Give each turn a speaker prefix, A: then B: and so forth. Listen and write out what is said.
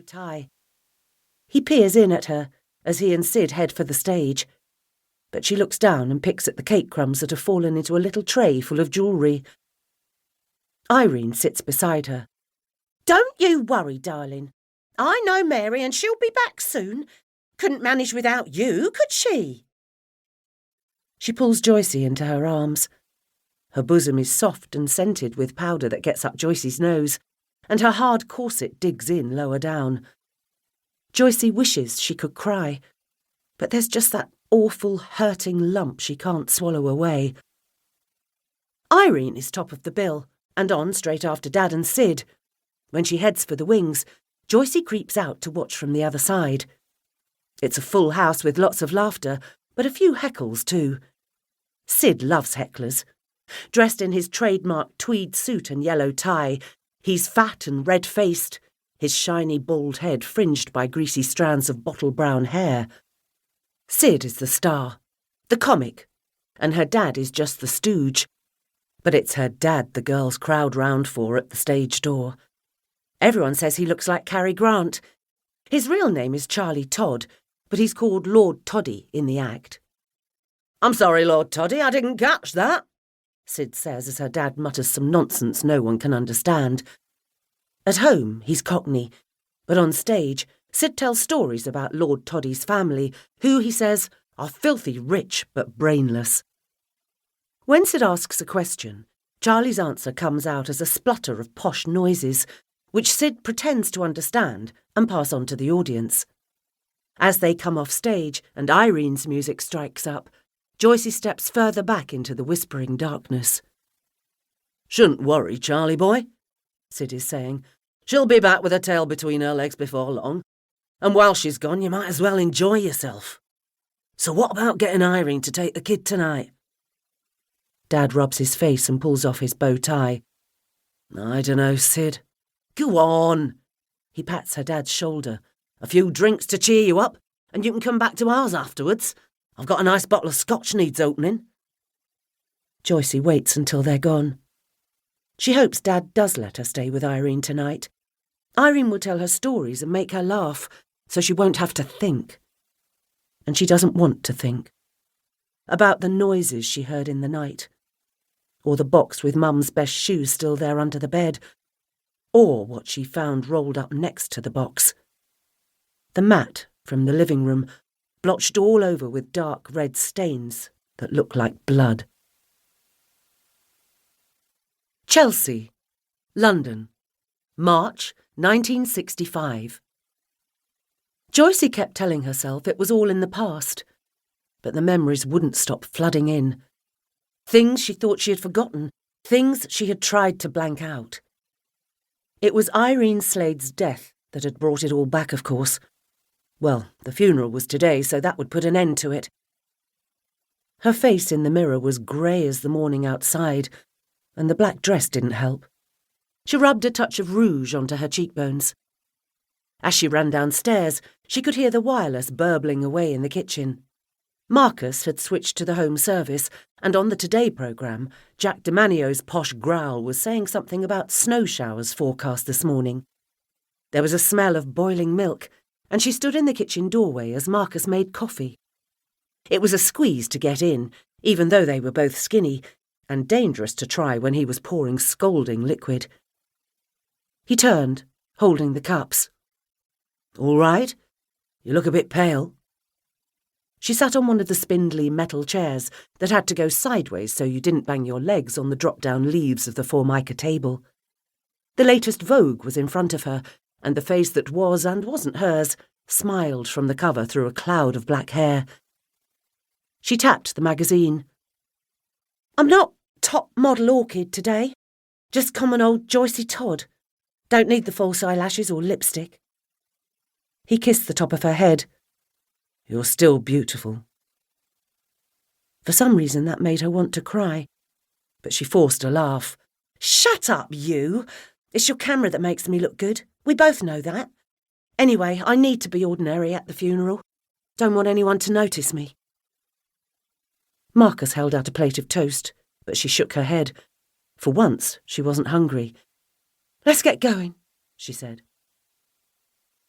A: tie. He peers in at her as he and Sid head for the stage, but she looks down and picks at the cake crumbs that have fallen into a little tray full of jewellery. Irene sits beside her. "Don't you worry, darling. I know Mary and she'll be back soon. Couldn't manage without you, could she?" She pulls Joycie into her arms. Her bosom is soft and scented with powder that gets up Joycie's nose, and her hard corset digs in lower down. Joycie wishes she could cry, but there's just that awful, hurting lump she can't swallow away. Irene is top of the bill, and on straight after Dad and Sid. When she heads for the wings, Joycie creeps out to watch from the other side. It's a full house with lots of laughter, but a few heckles too. Sid loves hecklers. Dressed in his trademark tweed suit and yellow tie, he's fat and red-faced, his shiny bald head fringed by greasy strands of bottle-brown hair. Sid is the star, the comic, and her dad is just the stooge. But it's her dad the girls crowd round for at the stage door. Everyone says he looks like Cary Grant. His real name is Joycie Todd, but he's called Lord Toddy in the act. "I'm sorry, Lord Toddy, I didn't catch that," Sid says as her dad mutters some nonsense no one can understand. At home, he's Cockney, but on stage, Sid tells stories about Lord Toddy's family, who, he says, are filthy rich but brainless. When Sid asks a question, Charlie's answer comes out as a splutter of posh noises, which Sid pretends to understand and pass on to the audience. As they come off stage and Irene's music strikes up, Joycie steps further back into the whispering darkness. "Shouldn't worry, Charlie boy," Sid is saying. "She'll be back with her tail between her legs before long. And while she's gone, you might as well enjoy yourself. So what about getting Irene to take the kid tonight?" Dad rubs his face and pulls off his bow tie. "I dunno, Sid." "Go on." He pats her dad's shoulder. "A few drinks to cheer you up, and you can come back to ours afterwards. I've got a nice bottle of scotch needs opening." Joycie waits until they're gone. She hopes Dad does let her stay with Irene tonight. Irene will tell her stories and make her laugh, so she won't have to think. And she doesn't want to think. About the noises she heard in the night, or the box with Mum's best shoes still there under the bed, or what she found rolled up next to the box. The mat from the living room, blotched all over with dark red stains that look like blood. Chelsea, London, March 1965. Joycie kept telling herself it was all in the past, but the memories wouldn't stop flooding in. Things she thought she had forgotten, things she had tried to blank out. It was Irene Slade's death that had brought it all back, of course. Well, the funeral was today, so that would put an end to it. Her face in the mirror was grey as the morning outside, and the black dress didn't help. She rubbed a touch of rouge onto her cheekbones. As she ran downstairs, she could hear the wireless burbling away in the kitchen. Marcus had switched to the home service, and on the Today programme, Jack DeManio's posh growl was saying something about snow showers forecast this morning. There was a smell of boiling milk, and she stood in the kitchen doorway as Marcus made coffee. It was a squeeze to get in, even though they were both skinny, and dangerous to try when he was pouring scalding liquid. He turned, holding the cups. "All right? You look a bit pale." She sat on one of the spindly metal chairs that had to go sideways so you didn't bang your legs on the drop-down leaves of the Formica table. The latest Vogue was in front of her, and the face that was and wasn't hers smiled from the cover through a cloud of black hair. She tapped the magazine. "I'm not top model orchid today. Just common old Joycie Todd. Don't need the false eyelashes or lipstick." He kissed the top of her head. "You're still beautiful." For some reason that made her want to cry, but she forced a laugh. "Shut up, you! It's your camera that makes me look good. We both know that. Anyway, I need to be ordinary at the funeral. Don't want anyone to notice me." Marcus held out a plate of toast, but she shook her head. For once, she wasn't hungry. "Let's get going," she said.